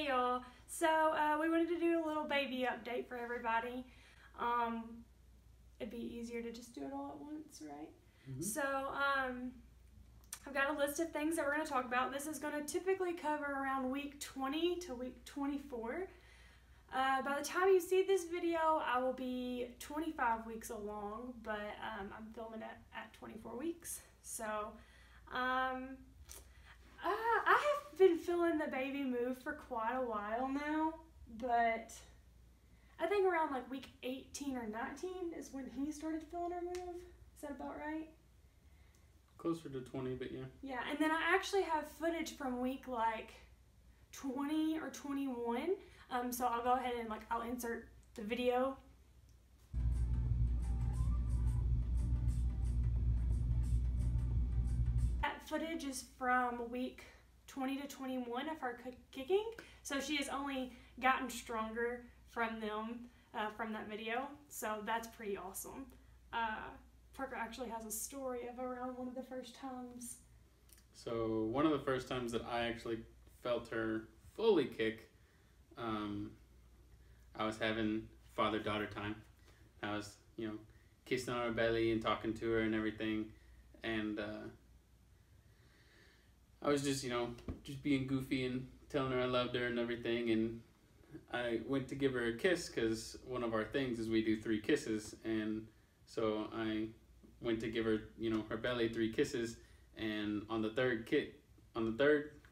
Hey y'all, so we wanted to do a little baby update for everybody. It'd be easier to just do it all at once, right? So I've got a list of things that we're going to talk about. This is going to typically cover around week 20 to week 24. By the time you see this video, I will be 25 weeks along, but I'm filming it at 24 weeks. So I have been feeling the baby move for quite a while now, but I think around like week 18 or 19 is when he started feeling her move. Is that about right? Closer to 20, but yeah. Yeah, and then I actually have footage from week like 20 or 21. So I'll go ahead and I'll insert the video. That footage is from week 20 to 21 of her kicking. So she has only gotten stronger from them, from that video. So that's pretty awesome. Parker actually has a story of around one of the first times. So one of the first times that I actually felt her fully kick, I was having father-daughter time. I was, kissing on her belly and talking to her and everything. And I was just, just being goofy and telling her I loved her and everything. And I went to give her a kiss because one of our things is we do 3 kisses. And so I went to give her, her belly 3 kisses. And on the third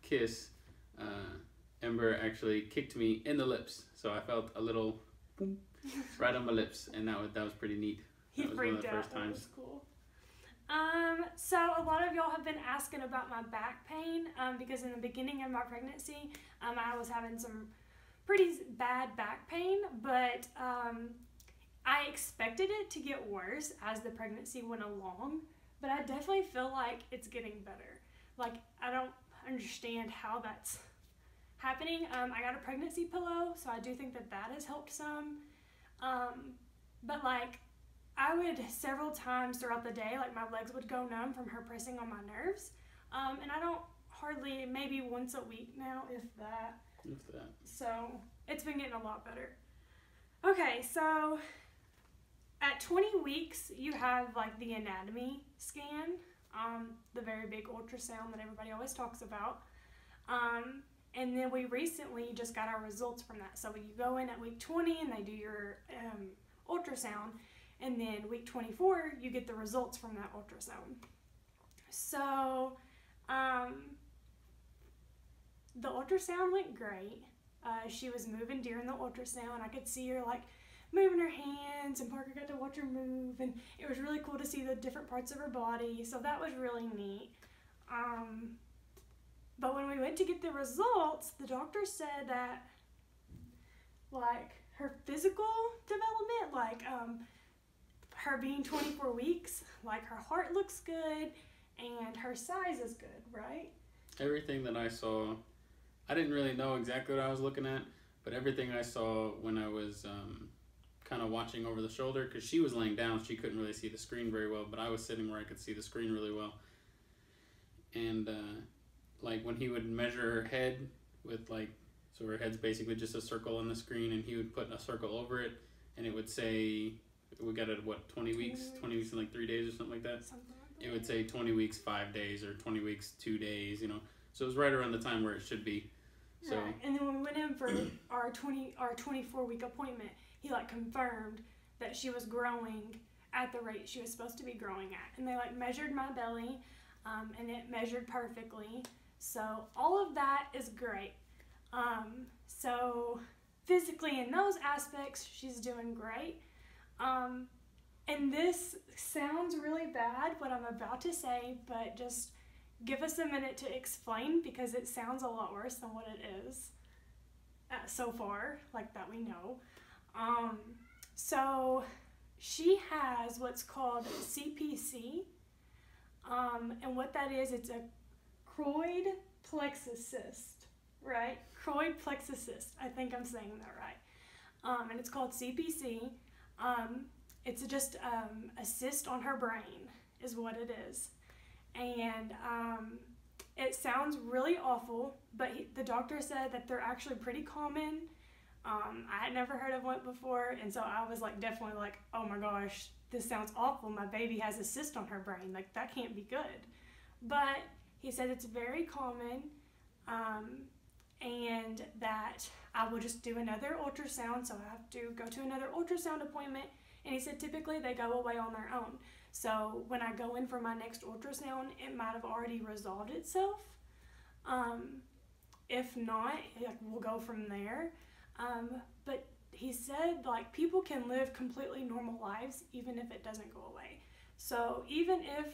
kiss, Ember actually kicked me in the lips, so I felt a little boom right on my lips, and that was pretty neat. He freaked out. That was cool. So a lot of y'all have been asking about my back pain, because in the beginning of my pregnancy, I was having some pretty bad back pain, but I expected it to get worse as the pregnancy went along, but I definitely feel like it's getting better. I don't understand how that's happening. I got a pregnancy pillow, so I do think that has helped some. But I would several times throughout the day, my legs would go numb from her pressing on my nerves. And I don't hardly, maybe once a week now, if that. If that. So it's been getting a lot better. Okay, so at 20 weeks, you have the anatomy scan, the very big ultrasound that everybody always talks about. And then we recently just got our results from that. So you go in at week 20 and they do your ultrasound, and then week 24 you get the results from that ultrasound. So the ultrasound went great. She was moving during the ultrasound. I could see her moving her hands, and Parker got to watch her move, and it was really cool to see the different parts of her body. So that was really neat. But when we went to get the results, the doctor said that her physical development, her being 24 weeks, her heart looks good and her size is good, right? Everything that I saw, I didn't really know exactly what I was looking at, but everything I saw when I was kind of watching over the shoulder, because she was laying down, she couldn't really see the screen very well, but I was sitting where I could see the screen really well. And when he would measure her head with so her head's basically just a circle on the screen, and he would put a circle over it, and it would say, we got it at what, 20 weeks? 20 weeks in 3 days or something like that? Something like that. It would say 20 weeks, 5 days, or 20 weeks, 2 days, So it was right around the time where it should be. So. Right. And then when we went in for our 24-week appointment, he confirmed that she was growing at the rate she was supposed to be growing at. And they measured my belly, and it measured perfectly. So all of that is great. So physically in those aspects, she's doing great. And this sounds really bad, what I'm about to say, but just give us a minute to explain, because it sounds a lot worse than what it is so far, that we know. So she has what's called CPC, and what that is, it's a choroid plexus cyst, right? Choroid plexus cyst, I think I'm saying that right. And it's called CPC. It's just a cyst on her brain is what it is. And It sounds really awful, but the doctor said that they're actually pretty common. I had never heard of one before, and so I was like, definitely like, oh my gosh, this sounds awful. My baby has a cyst on her brain. Like, that can't be good. But he said it's very common, and that I will just do another ultrasound, so I have to go to another ultrasound appointment. And he said typically they go away on their own. So when I go in for my next ultrasound, it might have already resolved itself. If not, like, we'll go from there. But he said, like, people can live completely normal lives even if it doesn't go away. So even if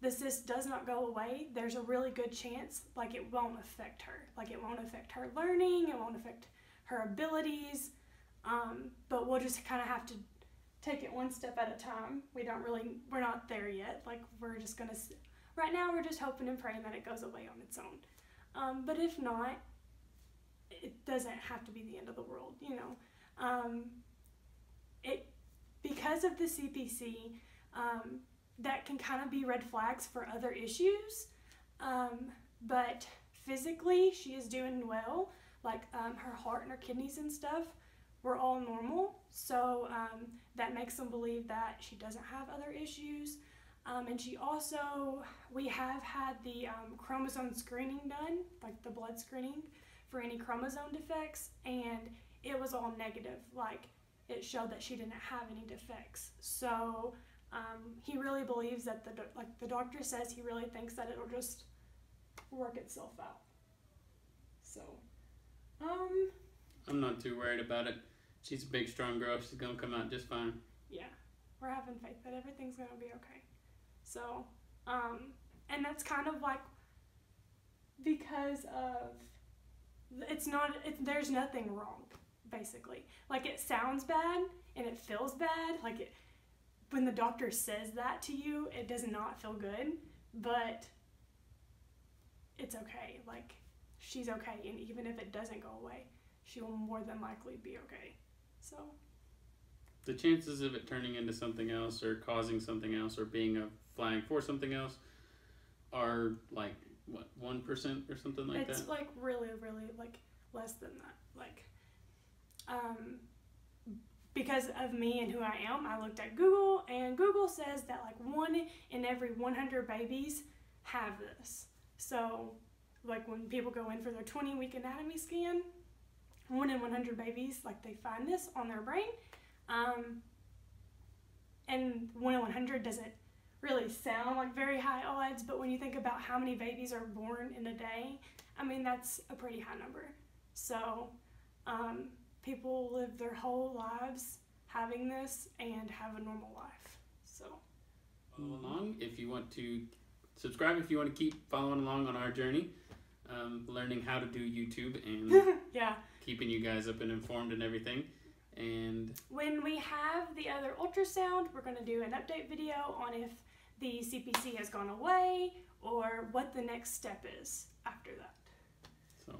the cyst does not go away, there's a really good chance, like, it won't affect her. Like, it won't affect her learning, it won't affect her abilities, but we'll just kind of have to take it one step at a time. We're not there yet. Like, we're just gonna, right now we're just hoping and praying that it goes away on its own. But if not, it doesn't have to be the end of the world, you know. Because of the CPC, that can kind of be red flags for other issues, but physically she is doing well. Like, her heart and her kidneys and stuff were all normal, so that makes them believe that she doesn't have other issues. And she also, we have had the chromosome screening done, like the blood screening for any chromosome defects, and it was all negative. Like, it showed that she didn't have any defects. So he really believes that the doctor says he really thinks that it'll just work itself out. So I'm not too worried about it. She's a big, strong girl. She's gonna come out just fine. Yeah, we're having faith that everything's gonna be okay. So, and that's kind of like because of there's nothing wrong, basically. Like, it sounds bad and it feels bad. Like, when the doctor says that to you, it does not feel good, but it's okay. Like, she's okay, and even if it doesn't go away, she will more than likely be okay. So the chances of it turning into something else or causing something else or being a flag for something else are like, what, 1% or something like that? It's like really, really like less than that. Like, because of me and who I am, I looked at Google, and Google says that like 1 in every 100 babies have this. So, like, when people go in for their 20-week anatomy scan, 1 in 100 babies, like, they find this on their brain. And 1 in 100 doesn't really sound like very high odds, but when you think about how many babies are born in a day, I mean, that's a pretty high number. So, people live their whole lives having this and have a normal life. So, follow along if you want to subscribe, if you want to keep following along on our journey, learning how to do YouTube and yeah, keeping you guys up and informed and everything. And when we have the other ultrasound, we're going to do an update video on if the CPC has gone away or what the next step is after that. So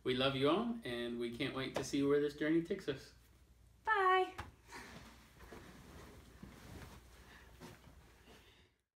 we love you all, and we can't wait to see where this journey takes us.